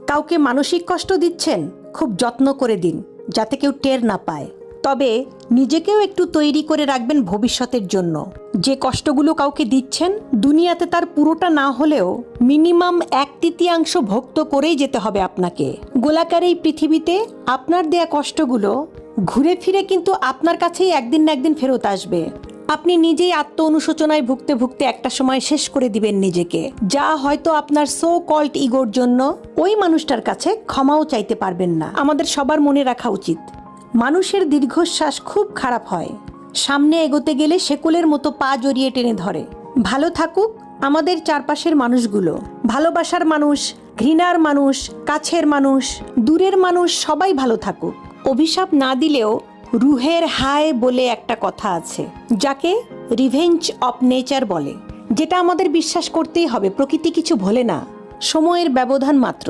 কাউকে মানসিক কষ্ট দিচ্ছেন, খুব যত্ন করে দিন যাতে কেউ টের না পায়। তবে নিজেকেও একটু তৈরি করে রাখবেন ভবিষ্যতের জন্য। যে কষ্টগুলো কাউকে দিচ্ছেন, দুনিয়াতে তার পুরোটা না হলেও মিনিমাম 1/3 ভোগ তো করেই যেতে হবে আপনাকে। গোলাকার এই পৃথিবীতে আপনার দেয়া কষ্টগুলো ঘুরে ফিরে কিন্তু আপনার কাছেই একদিন না একদিন ফেরত আসবে। আপনি নিজেই আত্ম অনুশোচনায় ভুগতে ভুগতে একটা সময় শেষ করে দিবেন নিজেকে, যা হয়তো আপনার সো কল্ড ইগোর জন্য ওই মানুষটার কাছে ক্ষমাও চাইতে পারবেন না। আমাদের সবার মনে রাখা উচিত, মানুষের দীর্ঘশ্বাস খুব খারাপ হয়, সামনে এগোতে গেলে শেকলের মতো পা জড়িয়ে টেনে ধরে। ভালো থাকুক আমাদের চারপাশের মানুষগুলো, ভালোবাসার মানুষ, ঘৃণার মানুষ, কাছের মানুষ, দূরের মানুষ, সবাই ভালো থাকুক। অভিশাপ না দিলেও রুহের হায় বলে একটা কথা আছে, যাকে রিভেঞ্জ অফ নেচার বলে, যেটা আমাদের বিশ্বাস করতেই হবে। প্রকৃতি কিছু ভোলে না, সময়ের ব্যবধান মাত্র।